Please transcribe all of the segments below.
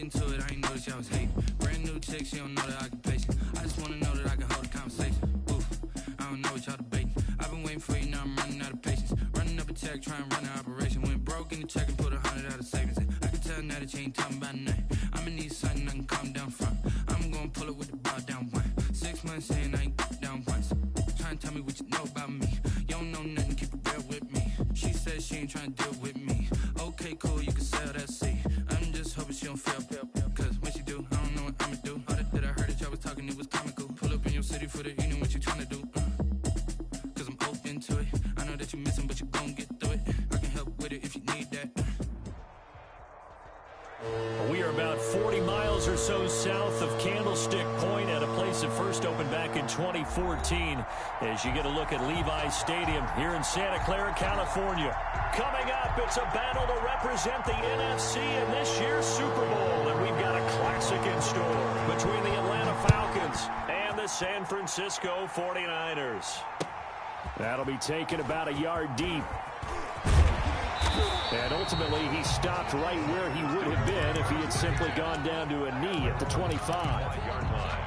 into it, I ain't noticed y'all was hating. Brand new chick, she don't know the occupation. I just wanna know that I can hold a conversation. Oof, I don't know what y'all debating. I've been waiting for you, now I'm running out of patience. Running up a check, trying to run an operation. Went broke in the check and put 100 out of savings in. I can tell now that you ain't talking about nothing. I'ma need something I can calm down from. I'm gonna pull it with the bar down one. 6 months saying I ain't down once. Trying to tell me what you know about me. You don't know nothing, keep it real with me. She said she ain't trying to deal with me. Okay, cool, you can sell that seat. I'm just hoping she don't fail. Cause when she do, I don't know what I'ma do. All that I heard that y'all was talking, it was comical. Pull up in your city for the evening, what you trying to do? Cause I'm open to it. I know that you missing, but you gon' get through it. I can help with it if you need that. We are about 40 miles or so south of Candlestick Point at a place that first opened back in 2014 as you get a look at Levi's Stadium here in Santa Clara, California. Coming up, it's a battle to represent the NFC in this year's Super Bowl, and we've got a classic in store between the Atlanta Falcons and the San Francisco 49ers. That'll be taken about a yard deep. And ultimately, he stopped right where he would have been if he had simply gone down to a knee at the 25-yard line.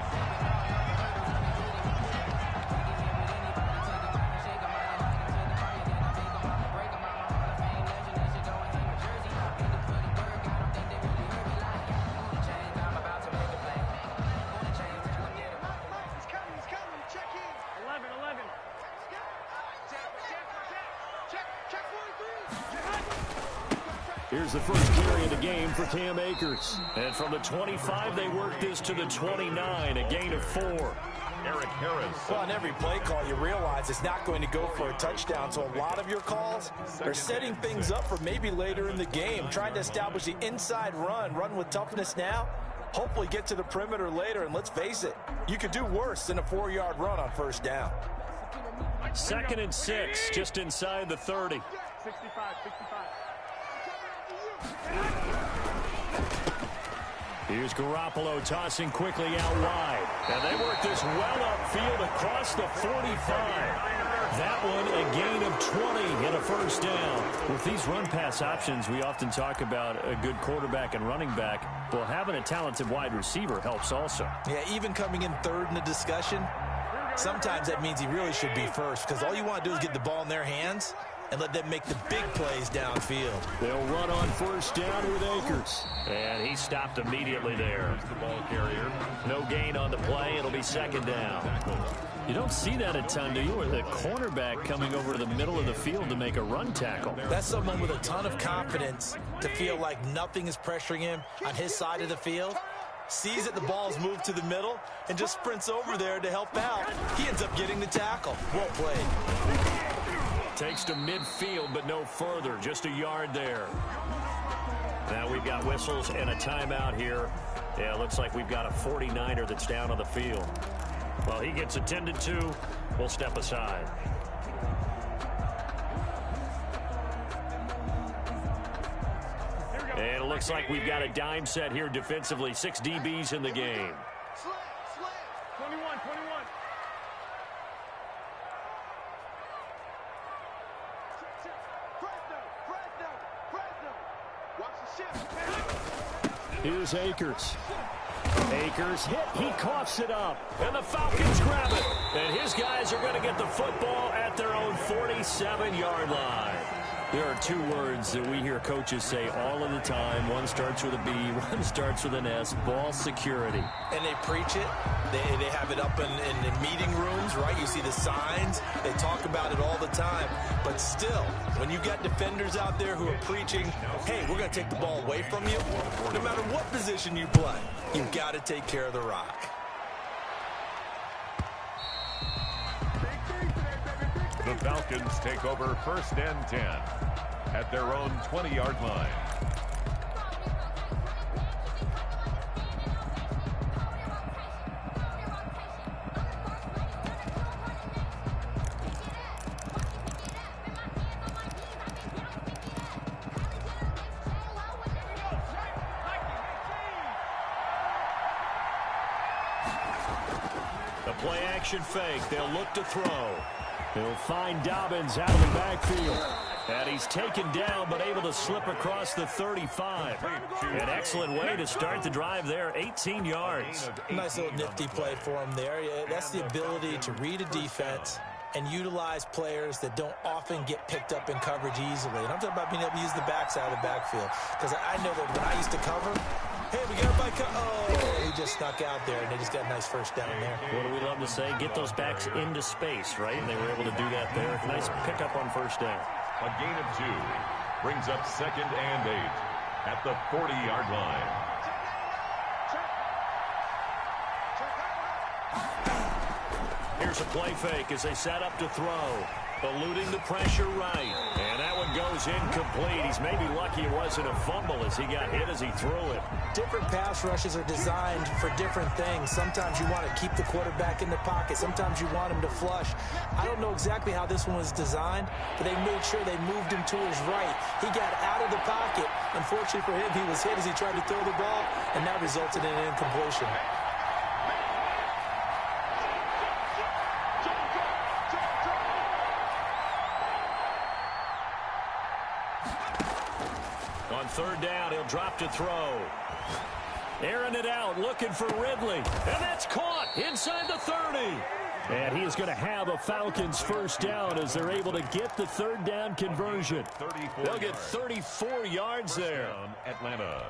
Here's the first carry of the game for Cam Akers. And from the 25, they work this to the 29, a gain of 4. Eric Harris. Well, on every play call, you realize it's not going to go for a touchdown. So a lot of your calls are setting things up for maybe later in the game, trying to establish the inside run with toughness now. Hopefully get to the perimeter later, and let's face it, you could do worse than a 4-yard run on first down. 2nd and 6, just inside the 30. 65. Here's Garoppolo tossing quickly out wide. And they work this well upfield across the 45. That one a gain of 20 and a first down. With these run-pass options, we often talk about a good quarterback and running back. Well, having a talented wide receiver helps also. Yeah, even coming in third in the discussion, sometimes that means he really should be first because all you want to do is get the ball in their hands and let them make the big plays downfield. They'll run on first down with Akers. And he stopped immediately there. The ball carrier. No gain on the play. It'll be 2nd down. You don't see that a ton, do you? With a cornerback coming over to the middle of the field to make a run tackle. That's someone with a ton of confidence to feel like nothing is pressuring him on his side of the field. Sees that the ball's moved to the middle and just sprints over there to help out. He ends up getting the tackle. Well played. Takes to midfield, but no further. Just a yard there. Now we've got whistles and a timeout here. Yeah, it looks like we've got a 49er that's down on the field. Well, he gets attended to. We'll step aside. And it looks like we've got a dime set here defensively. 6 DBs in the game. 21. Here's Akers. Akers hit. He coughs it up. And the Falcons grab it. And his guys are going to get the football at their own 47-yard line. There are 2 words that we hear coaches say all of the time. One starts with a B, one starts with an S. Ball security. And they preach it. They have it up in meeting rooms, right? You see the signs. They talk about it all the time. But still, when you got defenders out there who are preaching, hey, we're going to take the ball away from you, no matter what position you play, you've got to take care of the rock. The Falcons take over 1st and 10 at their own 20-yard line. The play action fake. They'll look to throw. They'll find Dobbins out of the backfield. And he's taken down, but able to slip across the 35. An excellent way to start the drive there, 18 yards. Nice little nifty play for him there. That's the ability to read a defense and utilize players that don't often get picked up in coverage easily. And I'm talking about being able to use the backside of the backfield. Because I know that when I used to cover, hey, we got everybody he just snuck out there, and they just got a nice first down there. What do we love to say? Get those backs into space, right? And they were able to do that there. Nice pickup on first down. A gain of 2 brings up 2nd and 8 at the 40-yard line. Here's a play fake as they set up to throw. Eluding the pressure right. And that one goes incomplete. He's maybe lucky it wasn't a fumble as he got hit as he threw it. Different pass rushes are designed for different things. Sometimes you want to keep the quarterback in the pocket. Sometimes you want him to flush. I don't know exactly how this one was designed, but they made sure they moved him to his right. He got out of the pocket. Unfortunately for him, he was hit as he tried to throw the ball, and that resulted in an incompletion. On third down, he'll drop to throw. Airing it out, looking for Ridley. And that's caught inside the 30. And he is going to have a Falcons first down as they're able to get the third down conversion. They'll get 34 yards there. Atlanta.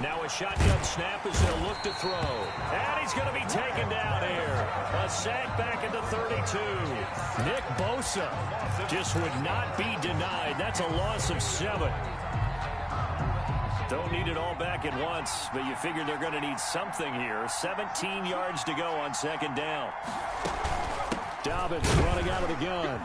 Now a shotgun snap as they'll look to throw. And he's going to be taken down here. A sack back at the 32. Nick Bosa just would not be denied. That's a loss of 7. Don't need it all back at once, but you figure they're going to need something here. 17 yards to go on second down. Dobbins running out of the gun.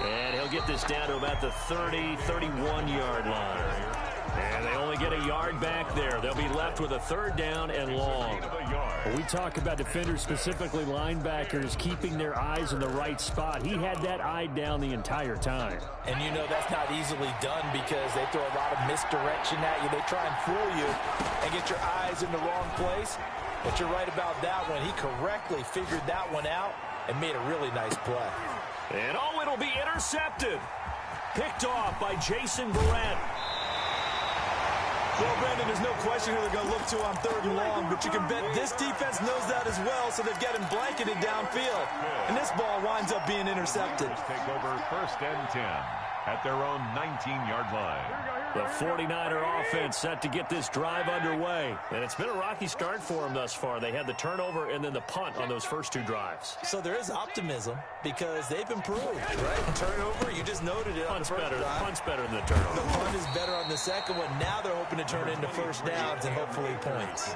And he'll get this down to about the 30, 31-yard line. And they only get a yard back there. They'll be left with a third down and long. We talk about defenders, specifically linebackers, keeping their eyes in the right spot. He had that eye down the entire time. And you know that's not easily done because they throw a lot of misdirection at you. They try and fool you and get your eyes in the wrong place. But you're right about that one. He correctly figured that one out and made a really nice play. And oh, it'll be intercepted. Picked off by Jason Barrett. Well, Brandon, there's no question who they're going to look to on third and long, but you can bet this defense knows that as well, so they've got him blanketed downfield. And this ball winds up being intercepted. Take over 1st and 10 at their own 19-yard line. The 49er offense set to get this drive underway. And it's been a rocky start for them thus far. They had the turnover and then the punt on those first 2 drives. So there is optimism because they've improved, right? Turnover, you just noted it on the first drive. Punt's better than the turnover. The punt is better on the second one. Now they're hoping to turn it into first downs and hopefully points.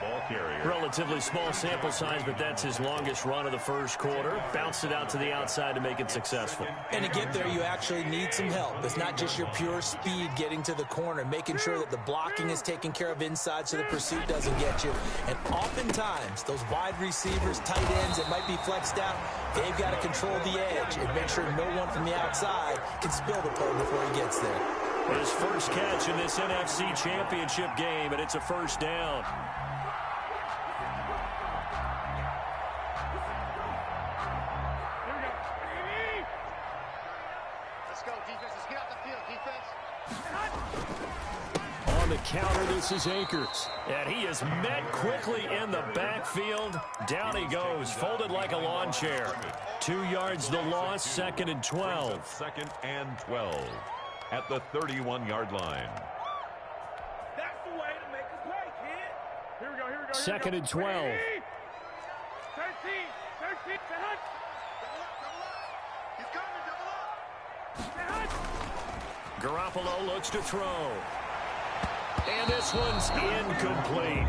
Relatively small sample size, but that's his longest run of the first quarter. Bounced it out to the outside to make it successful. And to get there, you actually need some help. It's not just your pure speed getting to the corner, making sure that the blocking is taken care of inside so the pursuit doesn't get you. And oftentimes, those wide receivers, tight ends that might be flexed out, they've got to control the edge and make sure no one from the outside can spill the play before he gets there. His first catch in this NFC Championship game, and it's a first down. Let's go, defense. Let's get out the field, defense. On the counter, this is Akers. And he is met quickly in the backfield. Down he goes, folded like a lawn chair. 2 yards the loss, 2nd and 12. 2nd and 12 at the 31-yard line. That's the way to make a play, kid. Here we go, here we go. 2nd and 12. 13, 13, double up. He's coming, double up. Garoppolo looks to throw. And this one's incomplete.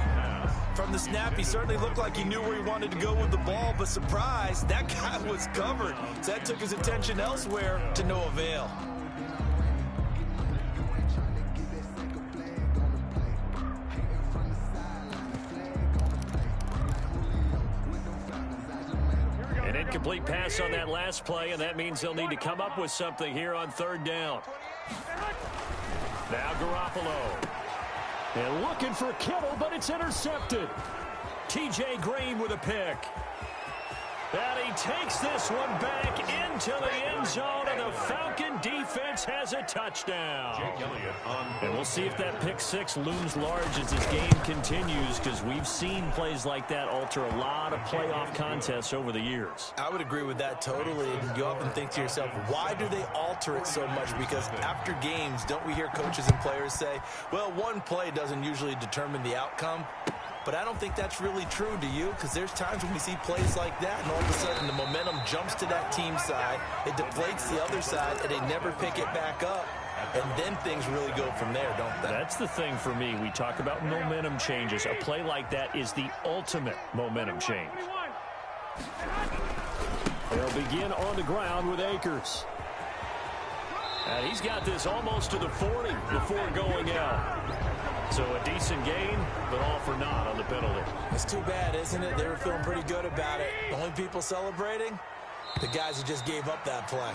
From the snap, he certainly looked like he knew where he wanted to go with the ball, but surprise, that guy was covered. So that took his attention elsewhere to no avail. Incomplete pass on that last play, and that means they'll need to come up with something here on third down. Now Garoppolo. And looking for Kittle, but it's intercepted. T.J. Green with a pick. And he takes this one back into the end zone, and the Falcon defense has a touchdown. And we'll see if that pick six looms large as this game continues, because we've seen plays like that alter a lot of playoff contests over the years. I would agree with that totally. And you often think to yourself, why do they alter it so much? Because after games, don't we hear coaches and players say, well, one play doesn't usually determine the outcome? But I don't think that's really true, do you? Because there's times when we see plays like that, and all of a sudden the momentum jumps to that team side, it deflates the other side, and they never pick it back up. And then things really go from there, don't they? That's the thing for me. We talk about momentum changes. A play like that is the ultimate momentum change. They'll begin on the ground with Akers. And he's got this almost to the 40 before going out. So a decent gain, but all for naught on the penalty. It's too bad, isn't it? They were feeling pretty good about it. The only people celebrating, the guys who just gave up that play.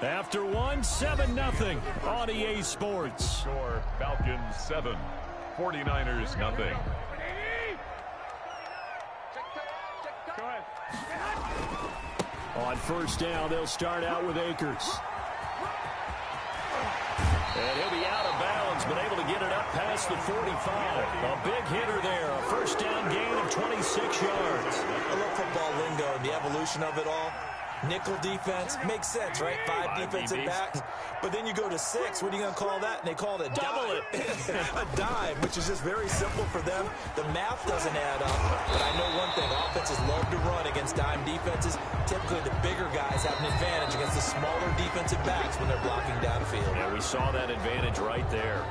After one, 7-0 on EA Sports. Score, Falcons 7, 49ers nothing. On first down, they'll start out with Akers. And he'll be out of bounds, but able to get it up past the 45. A big hitter there. A first down gain of 26 yards. I love football lingo and the evolution of it all. Nickel defense makes sense, right? Five defensive backs. But then you go to 6. What are you going to call that? And they call it a double dive. A dive, which is just very simple for them. The math doesn't add up. But I know one thing. Offenses love to run against dime defenses. Typically, the bigger guys have an advantage against the smaller defensive backs when they're blocking downfield. Yeah, we saw that advantage right there.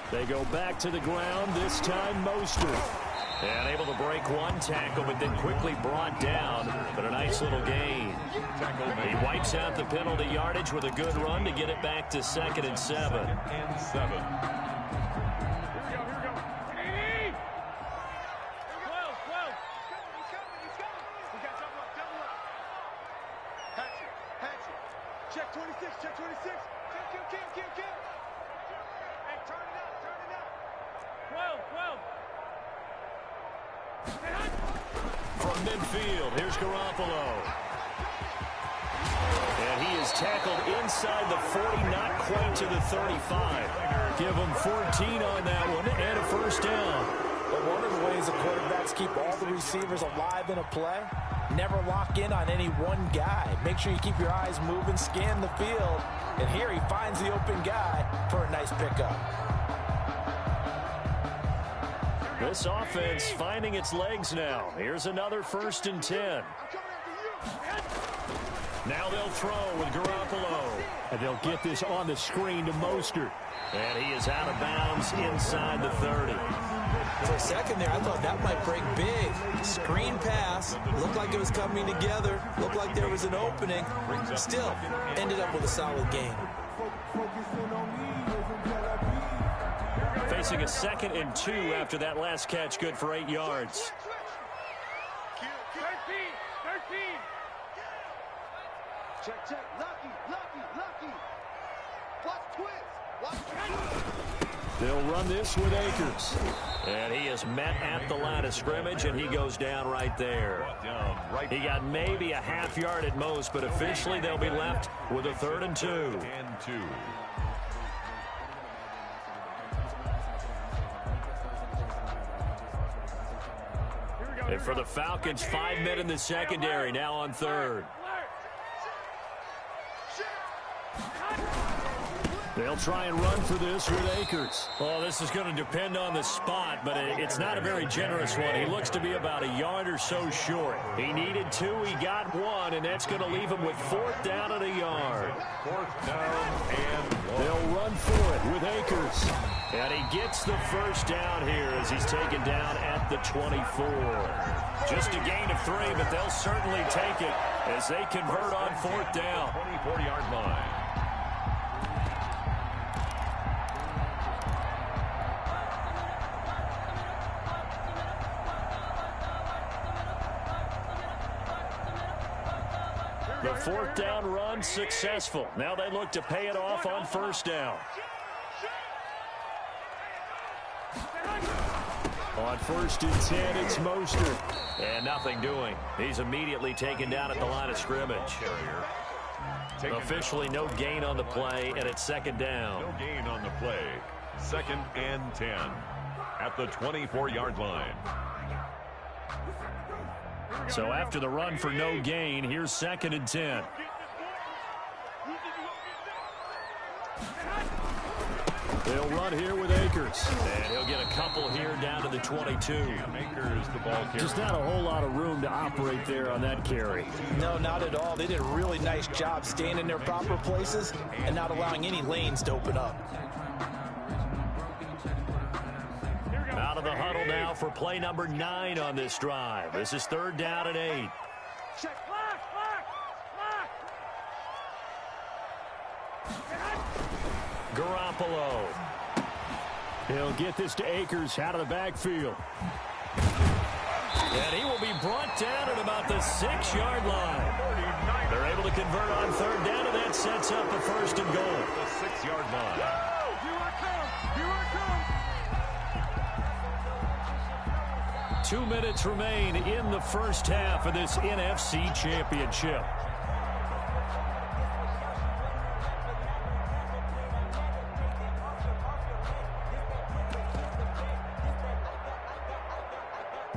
They go back to the ground, this time Mostert. And able to break one tackle, but then quickly brought down. But a nice little gain. He wipes out the penalty yardage with a good run to get it back to 2nd and 7. Check 26, check 26. Kill. Hey, turn it up. 12. From midfield, here's Garoppolo. And he is tackled inside the 40, not quite to the 35. Give him 14 on that one and a first down. But one of the ways the quarterbacks keep all the receivers alive in a play, never lock in on any one guy. Make sure you keep your eyes moving, scan the field. And here he finds the open guy for a nice pickup. This offense finding its legs now. Here's another 1st and 10. Now they'll throw with Garoppolo. And they'll get this on the screen to Mostert. And he is out of bounds inside the 30. For a second there, I thought that might break big. Screen pass. Looked like it was coming together. Looked like there was an opening. Still, ended up with a solid gain. Facing a 2nd and 2 after that last catch, good for 8 yards. 13. Check. Lucky. Watch twist. They'll run this with Akers. And he is met at the line of scrimmage, and he goes down right there. He got maybe a half yard at most, but officially they'll be left with a 3rd and 2. And for the Falcons, 5 men in the secondary, now on 3rd. They'll They'll try and run for this with Akers. Well, this is going to depend on the spot, but it's not a very generous one. He looks to be about a yard or so short. He needed 2, he got 1, and that's going to leave him with 4th down and a yard. 4th down and 1. They'll run for it with Akers. And he gets the first down here as he's taken down at the 24. Just a gain of 3, but they'll certainly take it as they convert on 4th down. 24-yard line. The 4th down run successful. Now they look to pay it off on 1st down. On 1st and 10, it's Mostert. And nothing doing. He's immediately taken down at the line of scrimmage. Officially no gain on the play, and it's 2nd down. No gain on the play. 2nd and 10 at the 24-yard line. So after the run for no gain, here's 2nd and 10. They'll run here with Akers. And he'll get a couple here down to the 22. Akers, the ball carrier. Just not a whole lot of room to operate there on that carry. No, not at all. They did a really nice job staying in their proper places and not allowing any lanes to open up. Out of the huddle now for play number 9 on this drive. This is 3rd down and 8. Garoppolo. He'll get this to Akers out of the backfield. And he will be brought down at about the 6-yard line. They're able to convert on 3rd down, and that sets up a 1st and goal. The 6-yard line. Here I come. Here I come. 2 minutes remain in the first half of this NFC Championship.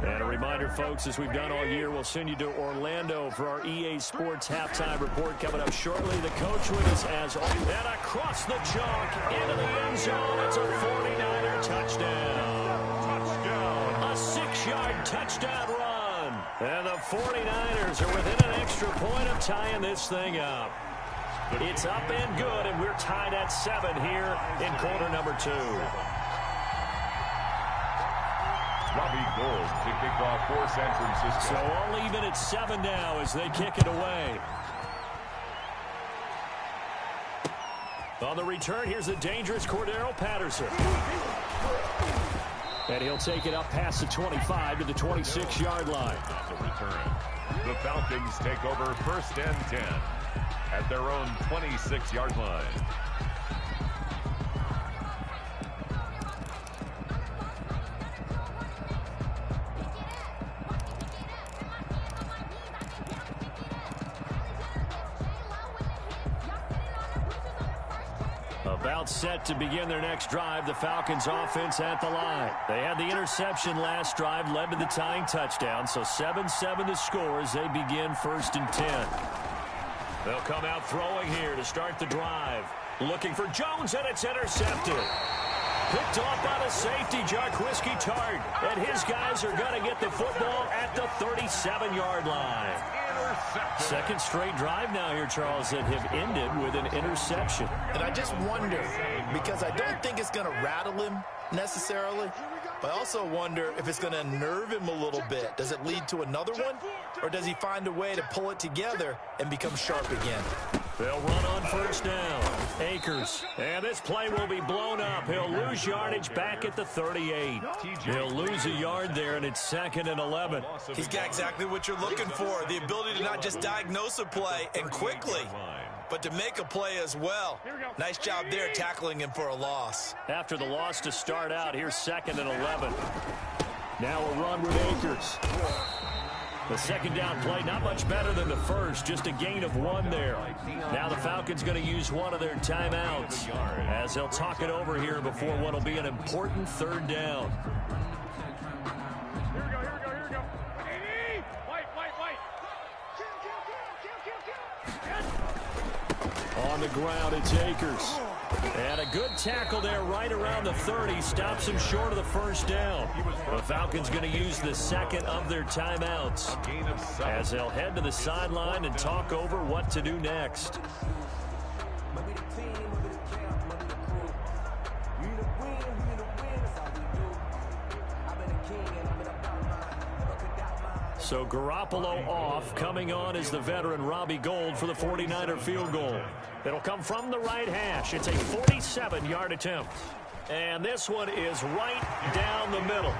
And a reminder, folks, as we've done all year, we'll send you to Orlando for our EA Sports halftime report coming up shortly. The coach with us as always. And across the chalk into the end zone. It's a 49er touchdown. A 6-yard touchdown run. And the 49ers are within an extra point of tying this thing up. It's up and good, and we're tied at 7 here in quarter number 2. Robbie Gould to kick off for San Francisco. So all even at 7 now as they kick it away. On the return, here's the dangerous Cordero Patterson. And he'll take it up past the 25 to the 26-yard line. On the return, the Falcons take over 1st and 10 at their own 26-yard line. About set to begin their next drive, the Falcons offense at the line. They had the interception last drive, led to the tying touchdown, so 7-7 the score as they begin 1st and 10. They'll come out throwing here to start the drive. Looking for Jones, and it's intercepted. Picked off by the safety, Jarquiski Tart. And his guys are going to get the football at the 37-yard line. Second straight drive now here, Charles, that have ended with an interception. And I just wonder, because I don't think it's going to rattle him necessarily, but I also wonder if it's going to unnerve him a little bit. Does it lead to another one, or does he find a way to pull it together and become sharp again? They'll run on 1st down. Akers. And this play will be blown up. He'll lose yardage back at the 38. He'll lose a yard there, and it's 2nd and 11. He's got exactly what you're looking for, the ability to not just diagnose a play and quickly, but to make a play as well. Nice job there tackling him for a loss. After the loss to start out, here's 2nd and 11. Now a run with Akers. The 2nd down play, not much better than the first, just a gain of 1 there. Now the Falcons going to use one of their timeouts as they'll talk it over here before what will be an important 3rd down. Here we go, here we go, here we go. White. On the ground, it's Akers. And a good tackle there right around the 30. Stops him short of the first down. The Falcons going to use the second of their timeouts as they'll head to the sideline and talk over what to do next. So Garoppolo off. Coming on is the veteran Robbie Gould for the 49er field goal. It'll come from the right hash. It's a 47-yard attempt. And this one is right down the middle.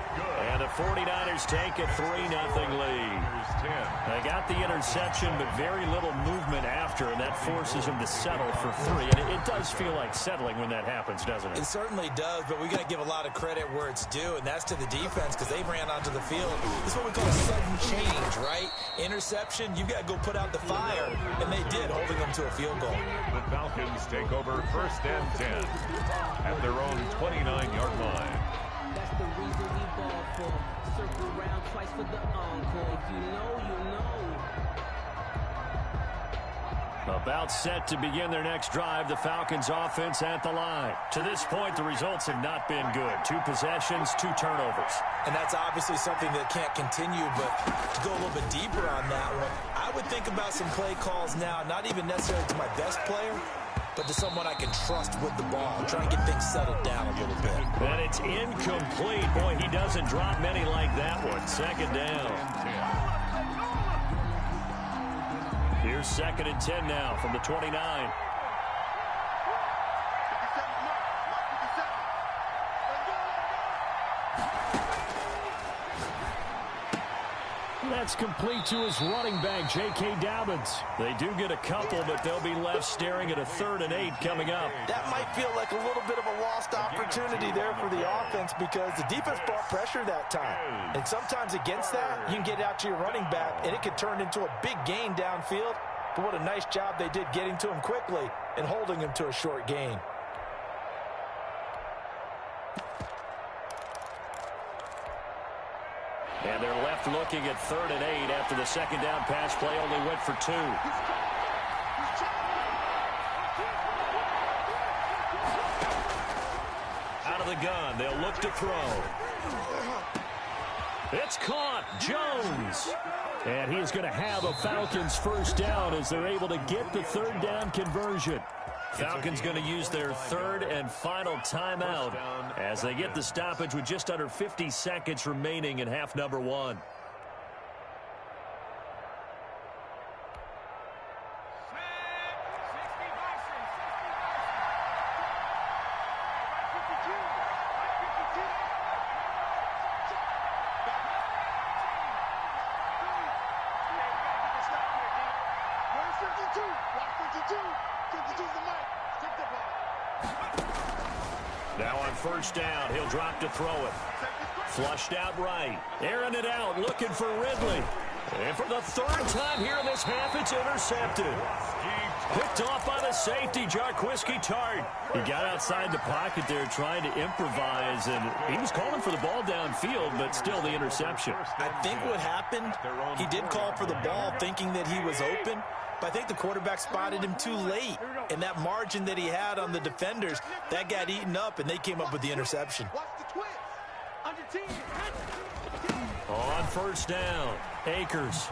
And the 49ers take a 3-0 lead. They got the interception, but very little movement after, and that forces them to settle for 3. And it does feel like settling when that happens, doesn't it? It certainly does, but we got to give a lot of credit where it's due, and that's to the defense because they ran onto the field. This is what we call a sudden change, right? Interception, you've got to go put out the fire, and they did, holding them to a field goal. The Falcons take over 1st and 10 at their own 29-yard line. That's the reason we ball for. Circle around twice for the encore. If you know, you know. About set to begin their next drive, the Falcons offense at the line. To this point, the results have not been good. 2 possessions, 2 turnovers. And that's obviously something that can't continue, but to go a little bit deeper on that one, I would think about some play calls now, not even necessarily to my best player, but to someone I can trust with the ball. Try and get things settled down a little bit. And it's incomplete. Boy, he doesn't drop many like that one. 2nd down. Here's 2nd and 10 now from the 29. That's complete to his running back, J.K. Dobbins. They do get a couple, but they'll be left staring at a 3rd and 8 coming up. That might feel like a little bit of a lost opportunity there for the offense because the defense brought pressure that time. And sometimes against that, you can get out to your running back, and it could turn into a big gain downfield. But what a nice job they did getting to him quickly and holding him to a short gain. And they're left looking at 3rd and 8 after the 2nd down pass play only went for 2. Out of the gun, they'll look to throw. It's caught. Jones. And he's going to have a Falcons 1st down as they're able to get the 3rd down conversion. Falcons going to use their 3rd and final timeout as they get the stoppage with just under 50 seconds remaining in half number 1. Now on 1st down, he'll drop to throw it. Flushed out right. Airing it out, looking for Ridley. And for the 3rd time here in this half, it's intercepted. Picked off by the safety, Jarquiski Tart. He got outside the pocket there trying to improvise, and he was calling for the ball downfield, but still the interception. I think what happened, he did call for the ball thinking that he was open, but I think the quarterback spotted him too late. And that margin that he had on the defenders, that got eaten up, and they came up with the interception. On 1st down, Akers.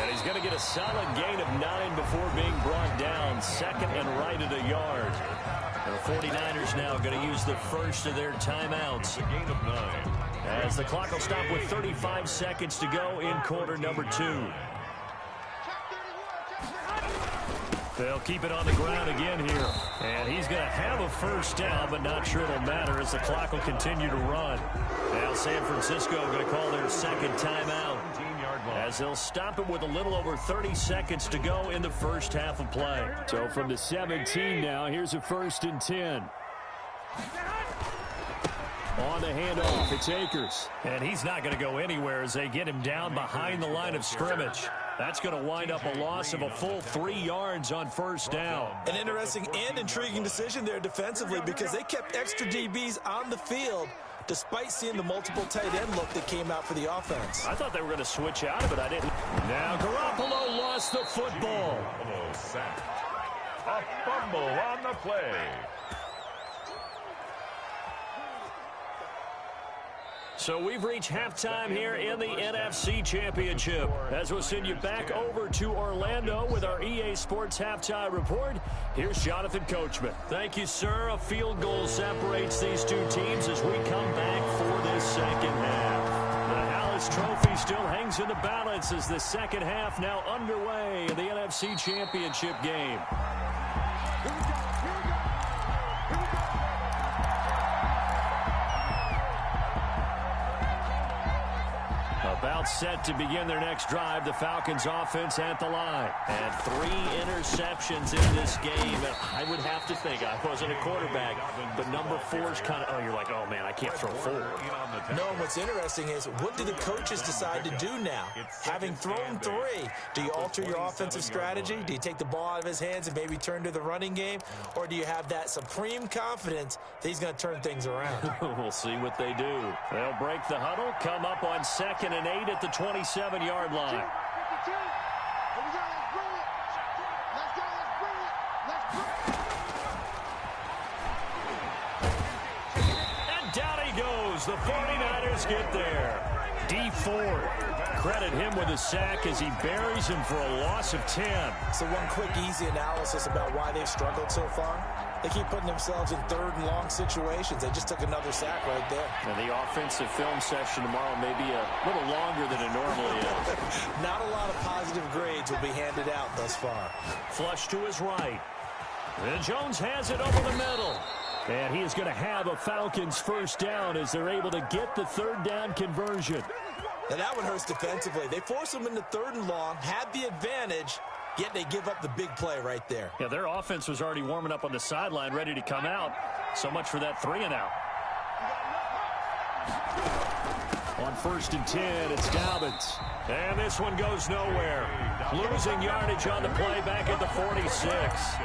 And he's going to get a solid gain of 9 before being brought down. 2nd and right at a yard. And the 49ers now going to use the 1st of their timeouts. A gain of 9. As the clock will stop with 35 seconds to go in quarter number 2. They'll keep it on the ground again here. And he's going to have a 1st down, but not sure it'll matter as the clock will continue to run. Now San Francisco going to call their 2nd timeout as they'll stop it with a little over 30 seconds to go in the 1st half of play. So from the 17 now, here's a 1st and 10. On the handoff, it's Akers. And he's not going to go anywhere as they get him down behind the line of scrimmage. That's going to wind up a loss of a full 3 yards on 1st down. An interesting and intriguing decision there defensively because they kept extra DBs on the field despite seeing the multiple tight end look that came out for the offense. I thought they were going to switch out of it. I didn't. Now Garoppolo lost the football. A fumble on the play. So we've reached halftime here in the NFC Championship. As we'll send you back over to Orlando with our EA Sports Halftime Report, here's Jonathan Coachman. Thank you, sir. A field goal separates these two teams as we come back for this second half. The Hallis Trophy still hangs in the balance as the second half now underway in the NFC Championship game. About set to begin their next drive, the Falcons offense at the line. And 3 interceptions in this game. And I would have to think, I wasn't a quarterback, but number 4 is kind of, you're like, oh, man, I can't throw 4. No, and what's interesting is, what do the coaches decide to do now? Having thrown 3, do you alter your offensive strategy? Do you take the ball out of his hands and maybe turn to the running game? Or do you have that supreme confidence that he's going to turn things around? We'll see what they do. They'll break the huddle, come up on 2nd and 8 at the 27-yard line. And down he goes. The 49ers get there. D Ford, credit him with a sack as he buries him for a loss of 10. So one quick, easy analysis about why they've struggled so far. They keep putting themselves in 3rd and long situations. They just took another sack right there. And the offensive film session tomorrow may be a little longer than it normally is. Not a lot of positive grades will be handed out thus far. Flush to his right. And Jones has it over the middle. And he is going to have a Falcons first down as they're able to get the 3rd down conversion. Now that one hurts defensively. They force them into 3rd and long, had the advantage, yet they give up the big play right there. Yeah, their offense was already warming up on the sideline, ready to come out. So much for that 3 and out. On 1st and 10, it's Dobbins. And this one goes nowhere. Losing yardage on the play back at the 46.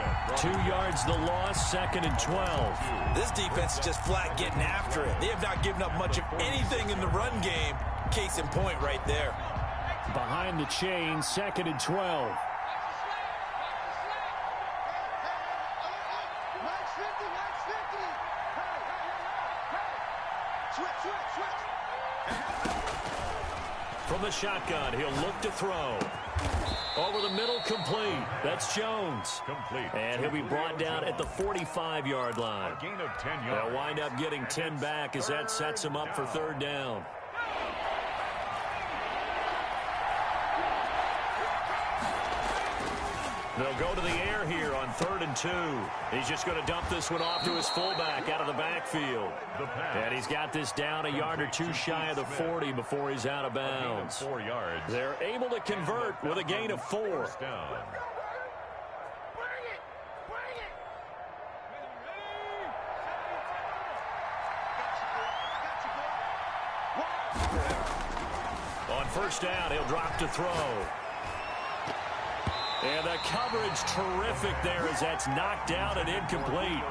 2 yards the loss, 2nd and 12. This defense is just flat getting after it. They have not given up much of anything in the run game. Case in point right there. Behind the chain, 2nd and 12. From the shotgun, he'll look to throw. Over the middle, complete. That's Jones. Complete. And he'll be brought down at the 45-yard line. A gain of 10 yards. They'll wind up getting 10 back as that sets him up for 3rd down. They'll go to the air here on 3rd and 2. He's just going to dump this one off to his fullback out of the backfield. And he's got this down a yard or 2 shy of the 40 before he's out of bounds. 4 yards. They're able to convert with a gain of 4. First down. On 1st down, he'll drop to throw. And the coverage terrific there as that's knocked down and incomplete.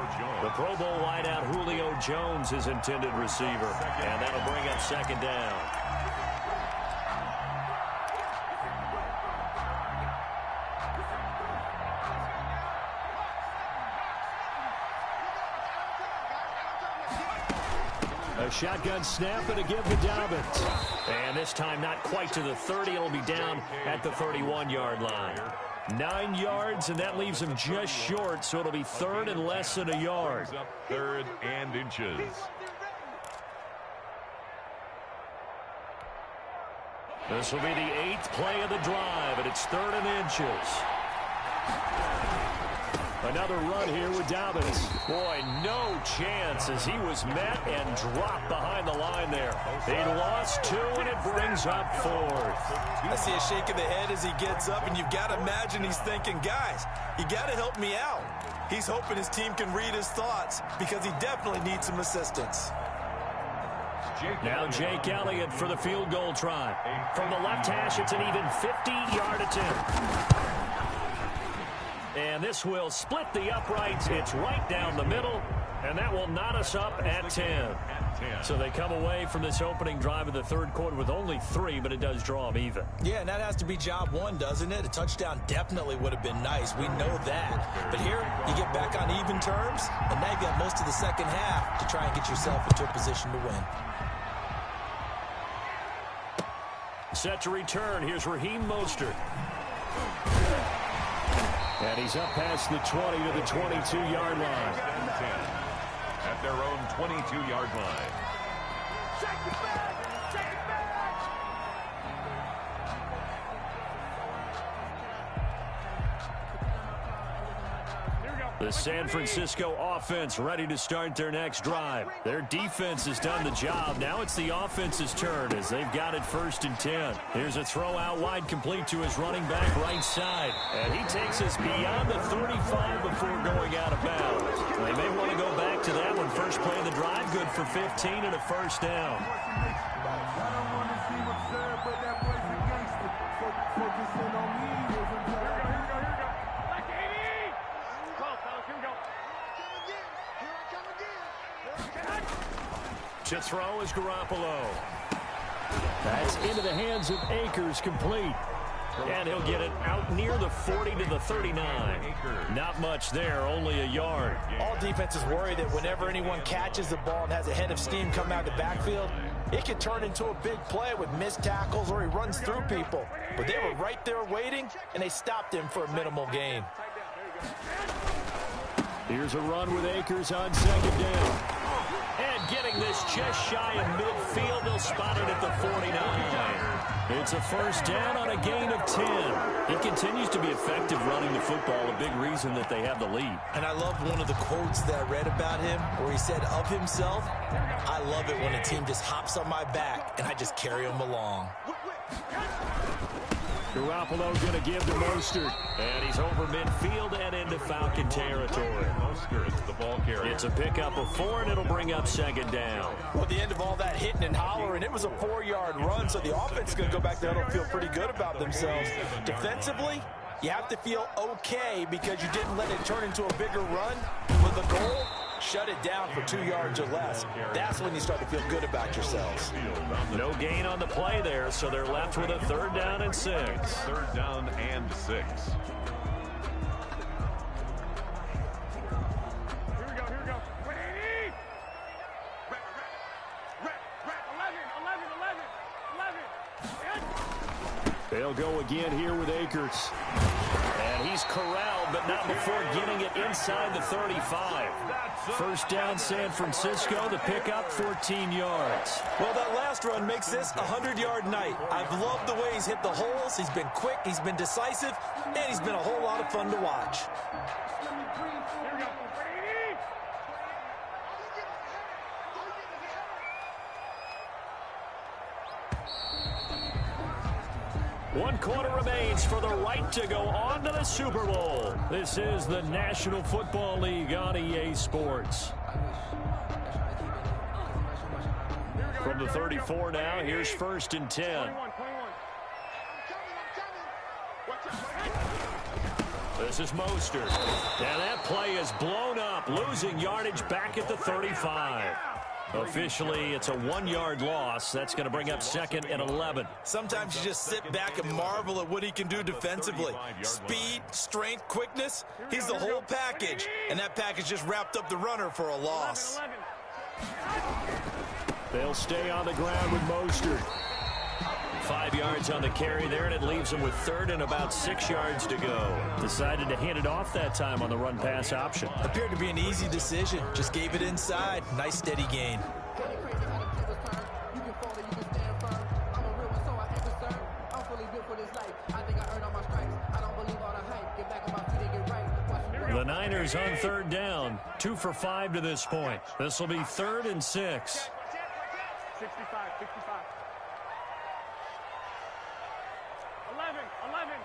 The Pro Bowl wideout Julio Jones is intended receiver. And that'll bring up 2nd down. A shotgun snap and a give to Dobbins. And this time not quite to the 30. It'll be down at the 31-yard line. 9 yards, and that leaves him just short, so it'll be 3rd and less than a yard. 3rd and inches. This will be the 8th play of the drive, and it's 3rd and inches. Another run here with Dobbins. Boy, no chance as he was met and dropped behind the line there. He lost 2, and it brings up 4th. I see a shake of the head as he gets up, and you've got to imagine he's thinking, guys, you got to help me out. He's hoping his team can read his thoughts because he definitely needs some assistance. Now Jake Elliott for the field goal try. From the left hash, it's an even 50-yard attempt. And this will split the uprights. It's right down the middle. And that will knot us up at 10. So they come away from this opening drive of the third quarter with only 3, but it does draw them even. Yeah, and that has to be job one, doesn't it? A touchdown definitely would have been nice. We know that. But here, you get back on even terms, and now you've got most of the second half to try and get yourself into a position to win. Set to return. Here's Raheem Mostert. And he's up past the 20 to the 22-yard line. At their own 22-yard line. Check it back! Check it back! The San Francisco offense ready to start their next drive. Their defense has done the job. Now it's the offense's turn as they've got it 1st and 10. Here's a throw out wide complete to his running back right side. And he takes us beyond the 35 before going out of bounds. They may want to go back to that one. First play of the drive, good for 15 and a first down. To throw is Garoppolo. That's into the hands of Akers, complete. And he'll get it out near the 40 to the 39. Not much there, only a yard. All defenses worry that whenever anyone catches the ball and has a head of steam come out of the backfield, it can turn into a big play with missed tackles or he runs through people. But they were right there waiting, and they stopped him for a minimal gain. Here's a run with Akers on 2nd down. And getting this just shy of midfield, they'll spot it at the 49. It's a first down on a gain of 10. He continues to be effective running the football, a big reason that they have the lead. And I love one of the quotes that I read about him where he said of himself, I love it when a team just hops on my back and I just carry them along. Garoppolo going to give to Mostert. And he's over midfield and into Falcon territory. Mostert, the ball carrier. It's a pickup of 4, and it'll bring up 2nd down. Well, at the end of all that hitting and hollering, it was a 4-yard run, so the offense is going to go back there and feel pretty good about themselves. Defensively, you have to feel okay because you didn't let it turn into a bigger run with a goal. Shut it down for 2 yards or less. That's when you start to feel good about yourselves. No gain on the play there, so they're left with a 3rd down and 6. 3rd down and 6. Here we go, here we go. 11. They'll go again here with Akers. And he's corralled, but not before getting it inside the 35. First down, San Francisco. The pickup, 14 yards. Well, that last run makes this a 100-yard night. I've loved the way he's hit the holes. He's been quick, he's been decisive, and he's been a whole lot of fun to watch. One quarter remains for the right to go on to the Super Bowl. This is the National Football League on EA Sports. From the 34 now, here's 1st and 10. This is Mostert. And that play is blown up, losing yardage back at the 35. Officially, it's a 1-yard loss. That's going to bring up 2nd and 11. Sometimes you just sit back and marvel at what he can do defensively. Speed, strength, quickness, he's the whole package. And that package just wrapped up the runner for a loss. They'll stay on the ground with Mostert. 5 yards on the carry there, and it leaves them with 3rd and about 6 yards to go. Decided to hand it off that time on the run-pass option. Appeared to be an easy decision. Just gave it inside. Nice, steady gain. The Niners on 3rd down. 2 for 5 to this point. This will be 3rd and 6. 65. 11.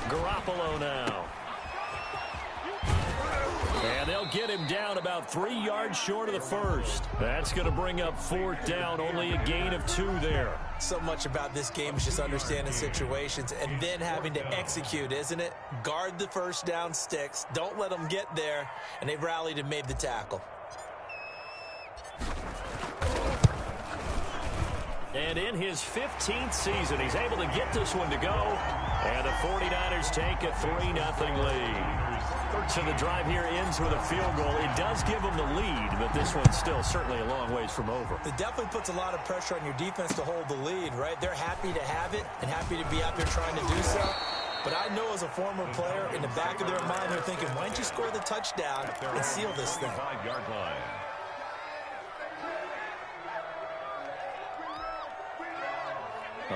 Garoppolo now. And they'll get him down about 3 yards short of the first. That's going to bring up 4th down, only a gain of 2 there. So much about this game is just understanding situations and then having to execute, isn't it? Guard the first down sticks. Don't let them get there. And they rallied and made the tackle. And in his 15th season, he's able to get this one to go. And the 49ers take a 3-0 lead. So the drive here ends with a field goal. It does give them the lead, but this one's still certainly a long ways from over. It definitely puts a lot of pressure on your defense to hold the lead, right? They're happy to have it and happy to be out there trying to do so. But I know as a former player, in the back of their mind, they're thinking, why don't you score the touchdown and seal this thing? 35-yard line.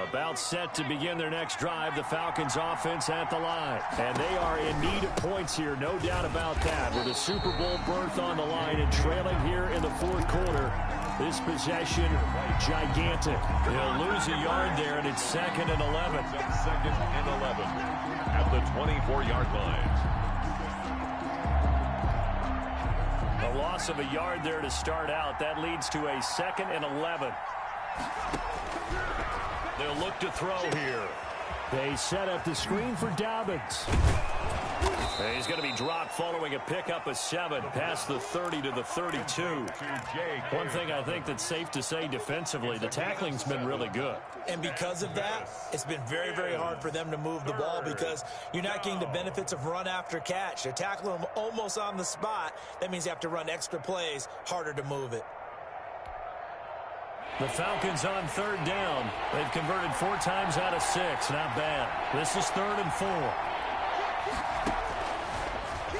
About set to begin their next drive, the Falcons offense at the line. And they are in need of points here, no doubt about that. With a Super Bowl berth on the line and trailing here in the fourth quarter, this possession gigantic. He'll lose a yard there, and it's 2nd and 11. 2nd and 11 at the 24-yard line. A loss of a yard there to start out. That leads to a 2nd and 11. They'll look to throw here. They set up the screen for Dobbins. He's going to be dropped following a pickup of 7 past the 30 to the 32. One thing I think that's safe to say defensively, the tackling's been really good. And because of that, it's been very, very hard for them to move the ball because you're not getting the benefits of run after catch. They're tackling them almost on the spot. That means you have to run extra plays, harder to move it. The Falcons on 3rd down. They've converted 4 times out of 6. Not bad. This is 3rd and 4.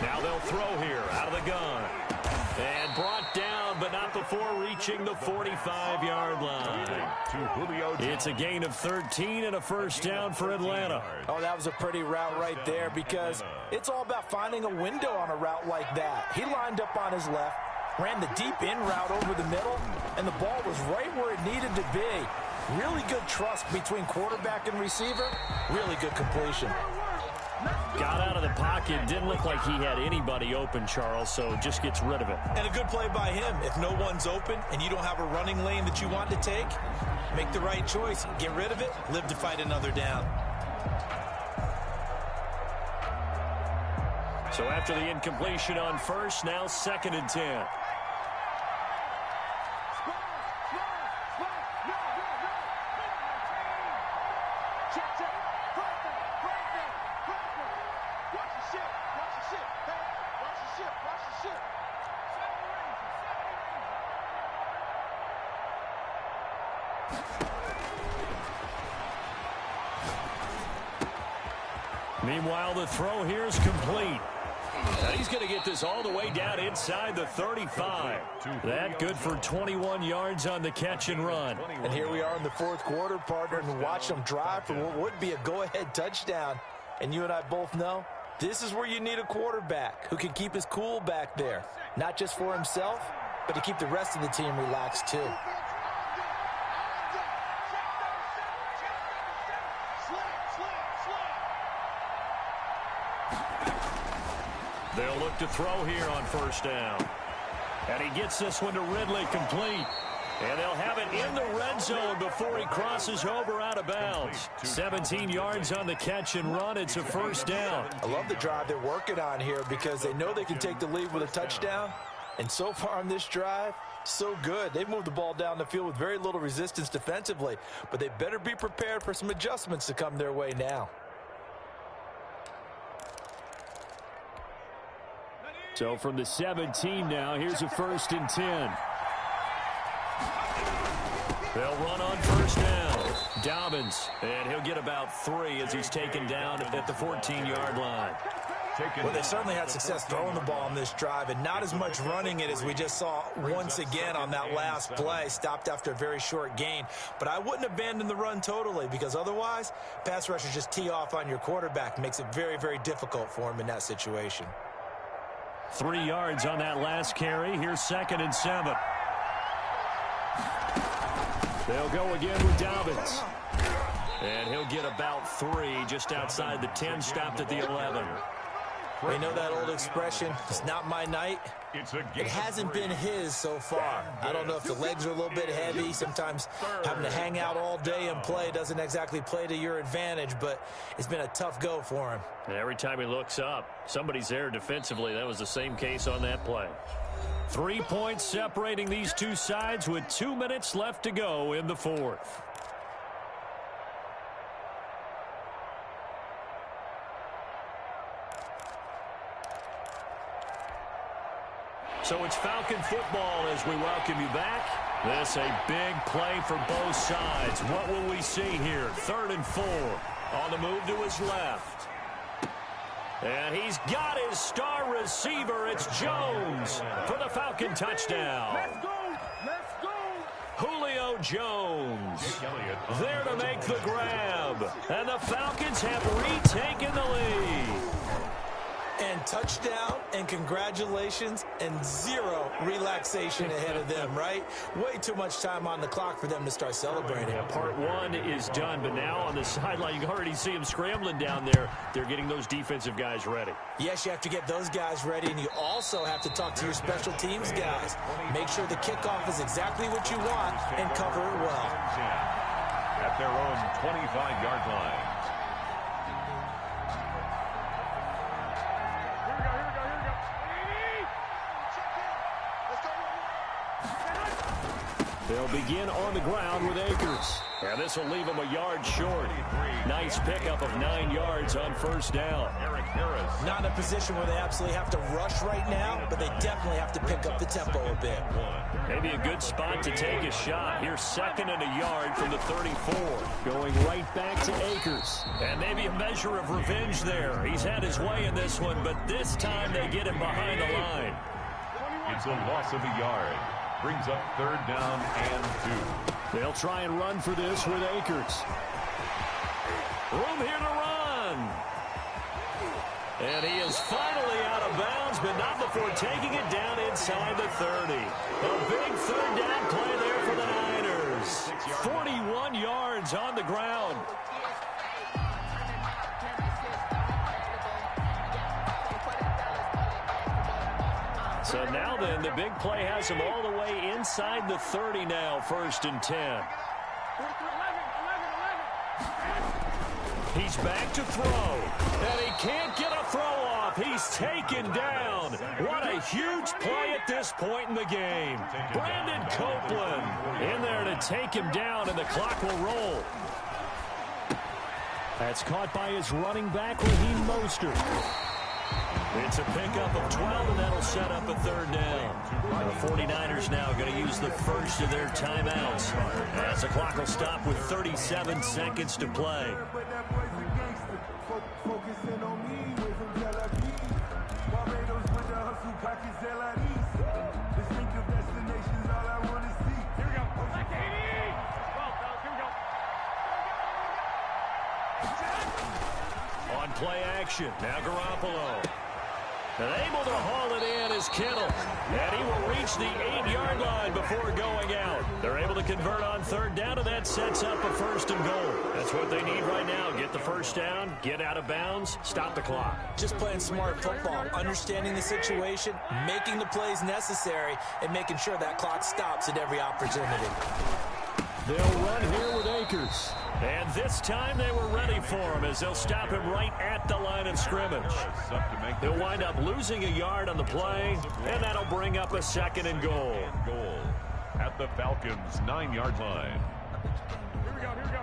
Now they'll throw here out of the gun. And brought down, but not before reaching the 45-yard line. It's a gain of 13 and a first down for Atlanta. Oh, that was a pretty route right there because it's all about finding a window on a route like that. He lined up on his left, ran the deep in route over the middle, and the ball was right where it needed to be. Really good trust between quarterback and receiver. Really good completion. Got out of the pocket. Didn't look like he had anybody open, Charles, so just gets rid of it. And a good play by him. If no one's open and you don't have a running lane that you want to take, make the right choice. Get rid of it. Live to fight another down. So after the incompletion on first, now 2nd and 10. Meanwhile, the throw here is complete. And he's going to get this all the way down inside the 35. That good for 21 yards on the catch and run. And here we are in the fourth quarter, partner, and watch them drive for what would be a go-ahead touchdown. And you and I both know this is where you need a quarterback who can keep his cool back there. Not just for himself, but to keep the rest of the team relaxed too. They'll look to throw here on first down. And he gets this one to Ridley, complete. And they'll have it in the red zone before he crosses over out of bounds. 17 yards on the catch and run. It's a first down. I love the drive they're working on here because they know they can take the lead with a touchdown. And so far on this drive, so good. They've moved the ball down the field with very little resistance defensively. But they better be prepared for some adjustments to come their way now. So from the 17 now, here's a 1st and 10. They'll run on first down. Dobbins, and he'll get about 3 as he's taken down at the 14-yard line. Well, they certainly had success throwing the ball on this drive and not as much running it as we just saw once again on that last play. Stopped after a very short gain. But I wouldn't abandon the run totally because otherwise, pass rushers just tee off on your quarterback. Makes it very, very difficult for him in that situation. 3 yards on that last carry. Here's 2nd and 7. They'll go again with Dobbins. And he'll get about 3 just outside the 10, stopped at the 11. They know that old expression, it's not my night. It hasn't been his so far. I don't know if the legs are a little bit heavy. Sometimes having to hang out all day and play doesn't exactly play to your advantage, but it's been a tough go for him. And every time he looks up, somebody's there defensively. That was the same case on that play. 3 points separating these two sides with 2 minutes left to go in the fourth. So it's Falcon football as we welcome you back. This a big play for both sides. What will we see here? 3rd and 4. On the move to his left. And he's got his star receiver. It's Jones for the Falcon touchdown. Let's go! Let's go! Julio Jones there to make the grab. And the Falcons have retaken the lead. And touchdown and congratulations and zero relaxation ahead of them, right? Way too much time on the clock for them to start celebrating. Yeah, part one is done, but now on the sideline, you can already see them scrambling down there. They're getting those defensive guys ready. Yes, you have to get those guys ready, and you also have to talk to your special teams guys. Make sure the kickoff is exactly what you want and cover it well. At their own 25-yard line. They'll begin on the ground with Akers. And this will leave them a yard short. Nice pickup of 9 yards on first down. Not in a position where they absolutely have to rush right now, but they definitely have to pick up the tempo a bit. Maybe a good spot to take a shot. Here's 2nd and a yard from the 34. Going right back to Akers. And maybe a measure of revenge there. He's had his way in this one, but this time they get him behind the line. It's a loss of a yard. Brings up 3rd down and 2. They'll try and run for this with Akers. Room here to run. And he is finally out of bounds, but not before taking it down inside the 30. A big 3rd down play there for the Niners. 41 yards on the ground. So now then, the big play has him all the way inside the 30 now, 1st and 10. He's back to throw, and he can't get a throw off. He's taken down. What a huge play at this point in the game. Brandon Copeland in there to take him down, and the clock will roll. That's caught by his running back, Raheem Mostert. It's a pickup of 12, and that'll set up a 3rd down. The 49ers now going to use the first of their timeouts, as the clock will stop with 37 seconds to play. On play action, now Garoppolo. And able to haul it in is Kittle. And he will reach the 8-yard line before going out. They're able to convert on 3rd down, and that sets up a 1st and goal. That's what they need right now. Get the 1st down, get out of bounds, stop the clock. Just playing smart football, understanding the situation, making the plays necessary, and making sure that clock stops at every opportunity. They'll run here with Akers. And this time they were ready for him as they'll stop him right at the line of scrimmage. He'll wind up losing a yard on the play, and that'll bring up a 2nd and goal. At the Falcons' 9-yard line. Here we go, here we go.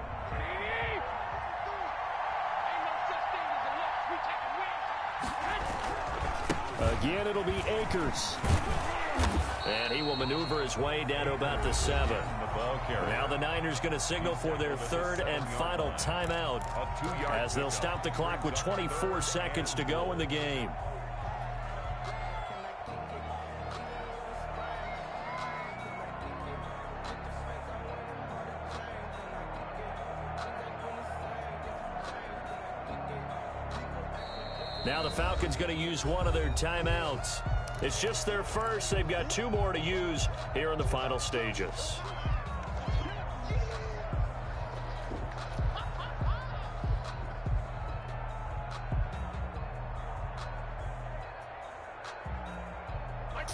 Again, it'll be Akers. And he will maneuver his way down to about the 7. Now the Niners going to signal for their 3rd and final timeout as they'll stop the clock with 24 seconds to go in the game. Now the Falcons going to use one of their timeouts. It's just their first. They've got 2 more to use here in the final stages.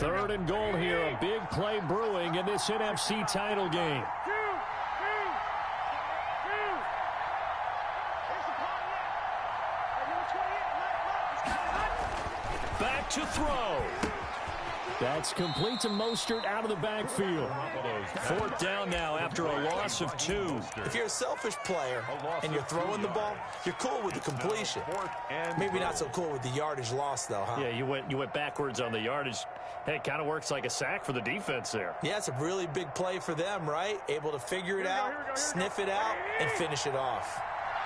Third and goal here. A big play brewing in this NFC title game. Back to throw. That's complete to Mostert out of the backfield. Fourth down now after a loss of 2. If you're a selfish player and you're throwing the ball, you're cool with the completion. Maybe not so cool with the yardage loss, though, huh? Yeah, you went backwards on the yardage. Hey, it kind of works like a sack for the defense there. Yeah, it's a really big play for them, right? Able to figure it out, sniff it out, and finish it off.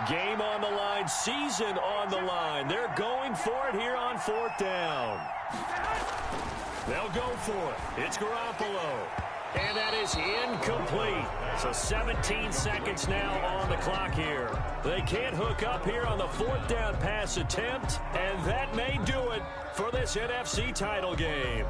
Game on the line, season on the line. They're going for it here on fourth down. They'll go for it. It's Garoppolo. And that is incomplete. So 17 seconds now on the clock here. They can't hook up here on the fourth down pass attempt, and that may do it for this NFC title game.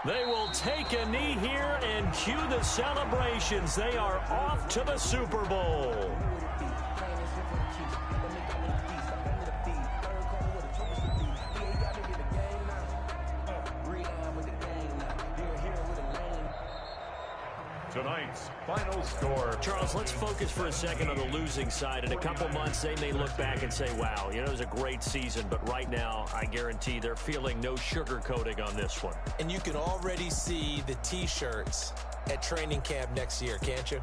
They will take a knee here and cue the celebrations. They are off to the Super Bowl. Tonight's final score. Charles, let's focus for a second on the losing side. In a couple months, they may look back and say, wow, it was a great season. But right now, I guarantee they're feeling no sugarcoating on this one. And you can already see the T-shirts at training camp next year, can't you?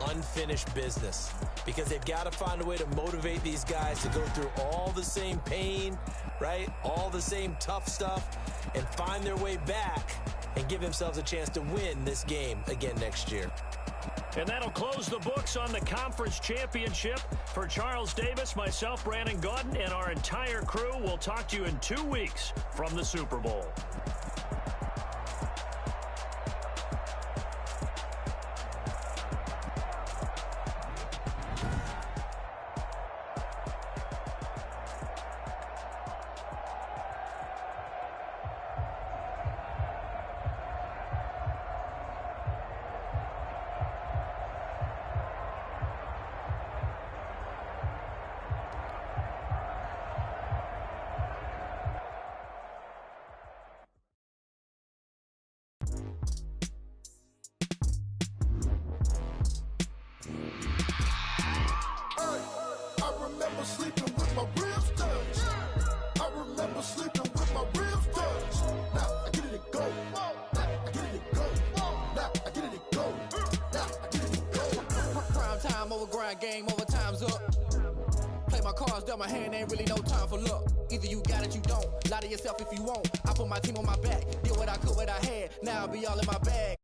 Unfinished business. Because they've got to find a way to motivate these guys to go through all the same pain, right? All the same tough stuff, and find their way back and give themselves a chance to win this game again next year. And that'll close the books on the conference championship. For Charles Davis, myself, Brandon Gaudin, and our entire crew, we'll talk to you in 2 weeks from the Super Bowl. Sleeping with my ribs touched. I remember sleeping with my ribs touched. Now I get it to go. Now I get it to go. Now I get it to go. Now I get it to go. Prime time over grind, game over, time's up. Play my cards, dealt my hand, ain't really no time for luck. Either you got it, you don't. Lie to yourself if you won't. I put my team on my back, did what I could, what I had. Now I'll be all in my bag.